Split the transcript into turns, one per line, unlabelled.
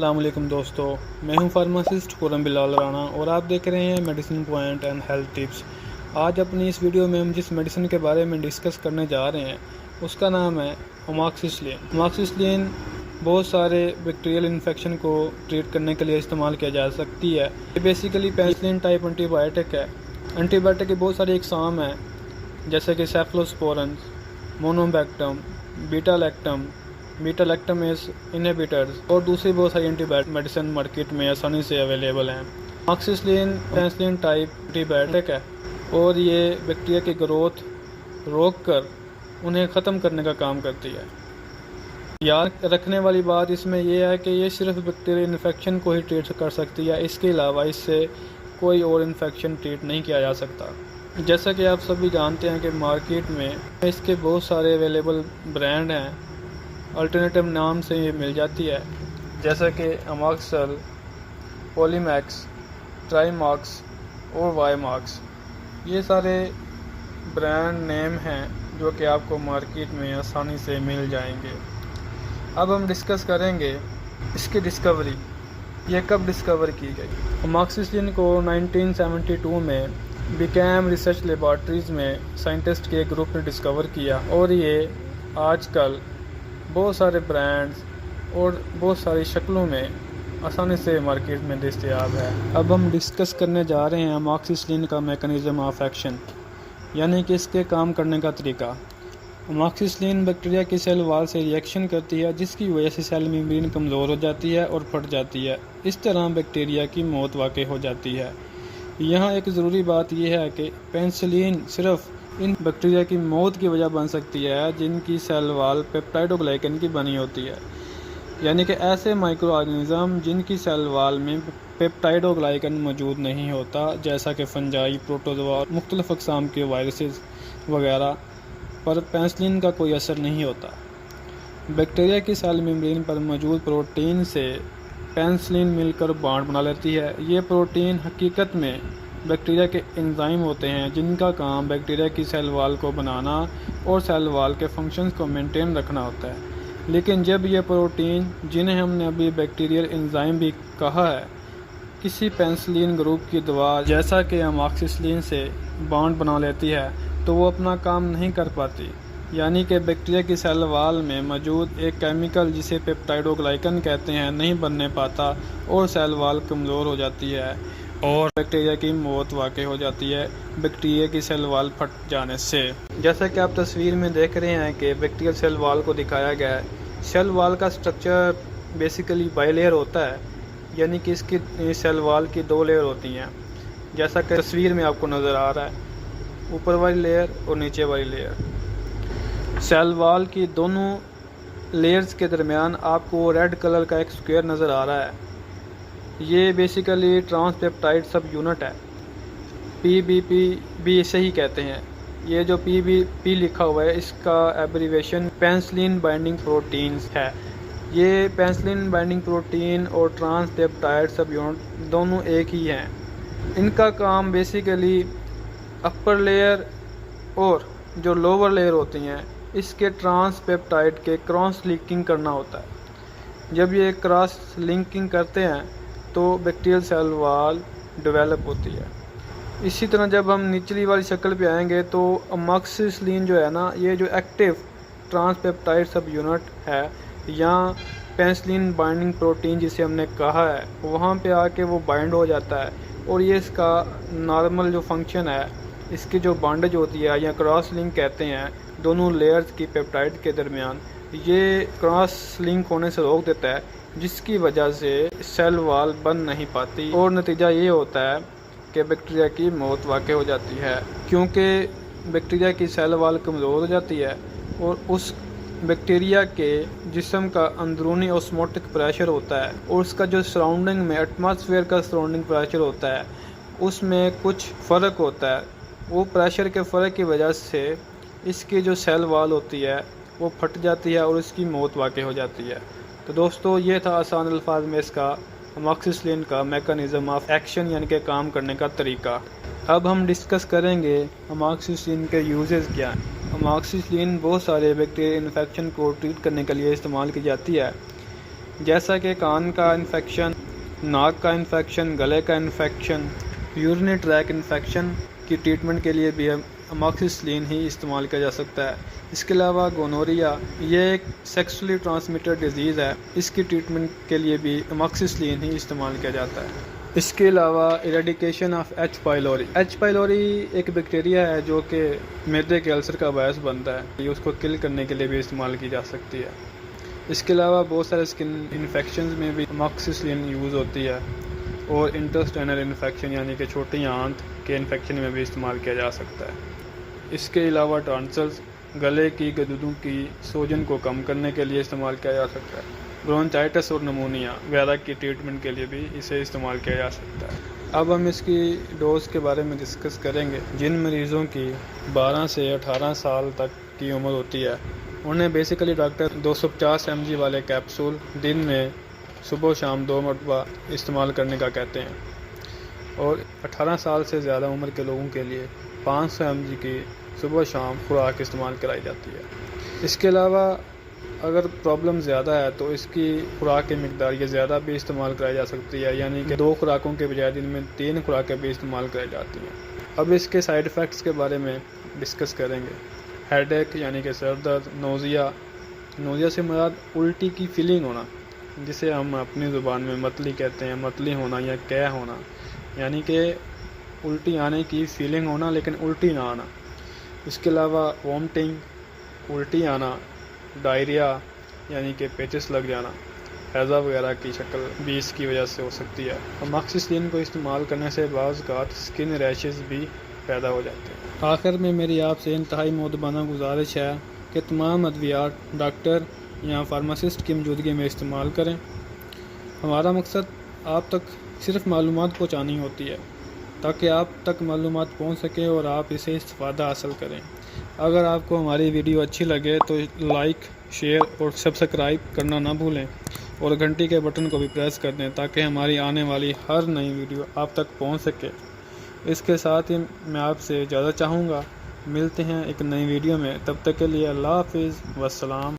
अस्सलाम वालेकुम दोस्तों, मैं हूं फार्मासिस्ट खुर्रम बिलाल राणा और आप देख रहे हैं medicine point and health tips. आज अपनी इस वीडियो में हम जिस मेडिसिन के बारे में डिस्कस करने जा रहे हैं उसका नाम है अमॉक्सिसिलिन। अमॉक्सिसिलिन बहुत सारे बैक्टीरियल इन्फेक्शन को ट्रीट करने के लिए इस्तेमाल किया जा सकती है। ये बेसिकली पेनिसिलिन टाइप एंटीबायोटिक है। एंटीबायोटिक की बहुत सारी इकसाम हैं जैसे कि सेफलोस्पोरन, मोनोबैक्टम, बीटा लैक्टमेस इनहिबिटर्स और दूसरी बहुत सारी एंटीबायोटिक मेडिसिन मार्केट में आसानी से अवेलेबल हैं। अमॉक्सिसिलिन पेनिसिलिन टाइप एंटीबायोटिक है और ये बैक्टीरिया की ग्रोथ रोक कर उन्हें ख़त्म करने का काम करती है। याद रखने वाली बात इसमें यह है कि ये सिर्फ बैक्टीरियल इन्फेक्शन को ही ट्रीट कर सकती है, इसके अलावा इससे कोई और इन्फेक्शन ट्रीट नहीं किया जा सकता। जैसा कि आप सभी जानते हैं कि मार्केट में इसके बहुत सारे अवेलेबल ब्रांड हैं, अल्टरनेटिव नाम से ये मिल जाती है जैसा कि अमॉक्सल, पॉलीमैक्स, ट्राईमॉक्स और वाईमॉक्स। ये सारे ब्रांड नेम हैं जो कि आपको मार्केट में आसानी से मिल जाएंगे। अब हम डिस्कस करेंगे इसकी डिस्कवरी, ये कब डिस्कवर की गई। अमॉक्सिसिलिन को 1972 में बीकैम रिसर्च लेबॉर्ट्रीज़ में साइंटिस्ट के ग्रुप ने डिस्कवर किया और ये आजकल बहुत सारे ब्रांड्स और बहुत सारी शक्लों में आसानी से मार्केट में दस्तयाब है। अब हम डिस्कस करने जा रहे हैं अमॉक्सिसिलिन का मैकेनिज़्म ऑफ एक्शन, यानी कि इसके काम करने का तरीका। अमॉक्सिसिलिन बैक्टीरिया की सेल वाल से रिएक्शन करती है जिसकी वजह से सेल मेम्ब्रेन कमज़ोर हो जाती है और फट जाती है। इस तरह बैक्टीरिया की मौत वाक़ई हो जाती है। यहाँ एक ज़रूरी बात यह है कि पेनिसिलिन सिर्फ इन बैक्टीरिया की मौत की वजह बन सकती है जिनकी सेल वाल पेप्टाइडोग्लाइकन की बनी होती है, यानी कि ऐसे माइक्रो ऑर्गेनिज़म जिनकी सेल वाल में पेप्टाइडोग्लाइकन मौजूद नहीं होता, जैसा कि फंजाई, प्रोटोजोआ और मुख्तलिफ़ अक़साम के वायरसेस वगैरह पर पेनिसिलिन का कोई असर नहीं होता। बैक्टीरिया की सेल मेम्ब्रेन पर मौजूद प्रोटीन से पेनिसिलिन मिलकर बॉन्ड बना लेती है। ये प्रोटीन हकीकत में बैक्टीरिया के एंजाइम होते हैं जिनका काम बैक्टीरिया की सेल वाल को बनाना और सेल वाल के फंक्शंस को मेंटेन रखना होता है। लेकिन जब ये प्रोटीन, जिन्हें हमने अभी बैक्टीरियल एंजाइम भी कहा है, किसी पेनिसिलिन ग्रुप की दवा जैसा कि अमॉक्सिसिलिन से बॉन्ड बना लेती है तो वो अपना काम नहीं कर पाती, यानी कि बैक्टीरिया की सेल वाल में मौजूद एक केमिकल जिसे पेप्टाइडोग्लाइकन कहते हैं नहीं बनने पाता और सेल वाल कमज़ोर हो जाती है और बैक्टीरिया की मौत वाक़ई हो जाती है बैक्टीरिया की सेल वाल फट जाने से। जैसा कि आप तस्वीर में देख रहे हैं कि बैक्टीरियल सेल वाल को दिखाया गया है। सेल वाल का स्ट्रक्चर बेसिकली बाइलेयर होता है, यानी कि इसकी सेल वाल की दो लेयर होती हैं जैसा कि तस्वीर में आपको नज़र आ रहा है, ऊपर वाली लेयर और नीचे वाली लेयर। सेल वाल की दोनों लेयर्स के दरमियान आपको रेड कलर का एक स्क्वायर नज़र आ रहा है। ये बेसिकली ट्रांसपेप्टाइड सब यूनिट है, PBP भी इसे ही कहते हैं। ये जो PBP लिखा हुआ है इसका एब्रीवेशन पेनिसिलिन बाइंडिंग प्रोटीन्स है। ये पेनिसिलिन बाइंडिंग प्रोटीन और ट्रांसपेप्टाइड सब यूनिट दोनों एक ही हैं। इनका काम बेसिकली अपर लेयर और जो लोअर लेयर होती हैं इसके ट्रांसपेप्टाइड के क्रॉस लिंकिंग करना होता है। जब ये क्रॉस लिंकिंग करते हैं तो बैक्टीरियल सेल वाल डेवलप होती है। इसी तरह जब हम निचली वाली शक्ल पे आएंगे तो अमॉक्सिसिलिन जो है ना, ये जो एक्टिव ट्रांसपेप्टाइड सब यूनिट है या पेनिसिलिन बाइंडिंग प्रोटीन जिसे हमने कहा है, वहाँ पे आके वो बाइंड हो जाता है और ये इसका नॉर्मल जो फंक्शन है, इसकी जो बॉन्डेज होती है या क्रॉस लिंक कहते हैं दोनों लेयर्स की पेप्टाइड के दरमियान, ये क्रॉस लिंक होने से रोक देता है जिसकी वजह से सेल वाल बन नहीं पाती और नतीजा ये होता है कि बैक्टीरिया की मौत वाक़ई हो जाती है, क्योंकि बैक्टीरिया की सेल वाल कमज़ोर हो जाती है और उस बैक्टीरिया के जिस्म का अंदरूनी ऑस्मोटिक प्रेशर होता है और उसका जो सराउंडिंग में एटमॉस्फेयर का सराउंडिंग प्रेशर होता है उसमें कुछ फ़र्क होता है। वो प्रेशर के फ़र्क की वजह से इसकी जो सेल वाल होती है वो फट जाती है और इसकी मौत वाक़ई हो जाती है। तो दोस्तों, ये था आसान अल्फाज में इसका अमॉक्सिसिलिन का मैकेनिज़्म ऑफ एक्शन, यानी कि काम करने का तरीका। अब हम डिस्कस करेंगे अमॉक्सिसिलिन के यूजेस क्या हैं। अमॉक्सिसिलिन बहुत सारे बैक्टीरियल इन्फेक्शन को ट्रीट करने के लिए इस्तेमाल की जाती है। जैसा कि कान का इन्फेक्शन, नाक का इन्फेक्शन, गले का इन्फेक्शन, यूरिनरी ट्रैक इन्फेक्शन की ट्रीटमेंट के लिए भी अमॉक्सिसिलिन ही इस्तेमाल किया जा सकता है। इसके अलावा गोनोरिया, ये एक सेक्सुअली ट्रांसमिटेड डिजीज़ है, इसकी ट्रीटमेंट के लिए भी अमॉक्सिसिलिन ही इस्तेमाल किया जाता है। इसके अलावा eradication of H pylori, H pylori एक बैक्टीरिया है जो कि मैदे के अल्सर का बायस बनता है, ये उसको किल करने के लिए भी इस्तेमाल की जा सकती है। इसके अलावा बहुत सारे स्किन इन्फेक्शंस में भी अमॉक्सिसिलिन यूज़ होती है और इंटेस्टाइनल इन्फेक्शन यानी कि छोटी आंत के इन्फेक्शन में भी इस्तेमाल किया जा सकता है। इसके अलावा टॉन्सिल्स, गले की गदूदों की सूजन को कम करने के लिए इस्तेमाल किया जा सकता है। ब्रोंचाइटिस और नमूनिया वगैरह की ट्रीटमेंट के लिए भी इसे इस्तेमाल किया जा सकता है। अब हम इसकी डोज के बारे में डिस्कस करेंगे। जिन मरीज़ों की 12 से 18 साल तक की उम्र होती है उन्हें बेसिकली डॉक्टर 250 mg वाले कैप्सूल दिन में सुबह शाम 2 मरतबा इस्तेमाल करने का कहते हैं, और 18 साल से ज़्यादा उम्र के लोगों के लिए 500 mg की सुबह शाम खुराक इस्तेमाल कराई जाती है। इसके अलावा अगर प्रॉब्लम ज़्यादा है तो इसकी खुराक की मिकदार ये ज़्यादा भी इस्तेमाल कराई जा सकती है, यानी कि 2 खुराकों के बजाय दिन में 3 खुराकें भी इस्तेमाल कराई जाती हैं। अब इसके साइड इफ़ेक्ट्स के बारे में डिस्कस करेंगे। हेडेक यानी कि सर दर्द, नोज़िया से मुराद उल्टी की फीलिंग होना, जिसे हम अपनी ज़ुबान में मतली कहते हैं, मतली होना या कै होना, यानी कि उल्टी आने की फीलिंग होना लेकिन उल्टी ना आना। इसके अलावा वॉमिटिंग, उल्टी आना, डायरिया यानी कि पेचिस लग जाना, हैज़ा वगैरह की शक्ल भी इसकी वजह से हो सकती है। अमॉक्सिसिलिन को इस्तेमाल करने से बाज़ औक़ात स्किन रैशेज़ भी पैदा हो जाते हैं। आखिर में मेरी आपसे इंतहाई मुअद्दबाना गुजारिश है कि तमाम अद्वियात डॉक्टर या फार्मासिस्ट की मौजूदगी में इस्तेमाल करें। हमारा मकसद आप तक सिर्फ मालूमात पहुँचानी होती है ताकि आप तक मालूमात पहुँच सके और आप इसे इस्तेफ़ादा हासिल करें। अगर आपको हमारी वीडियो अच्छी लगे तो लाइक, शेयर और सब्सक्राइब करना ना भूलें और घंटी के बटन को भी प्रेस कर दें ताकि हमारी आने वाली हर नई वीडियो आप तक पहुंच सके। इसके साथ ही मैं आपसे इजाज़त चाहूँगा। मिलते हैं एक नई वीडियो में, तब तक के लिए अल्लाह हाफ़िज़, वस्सलाम।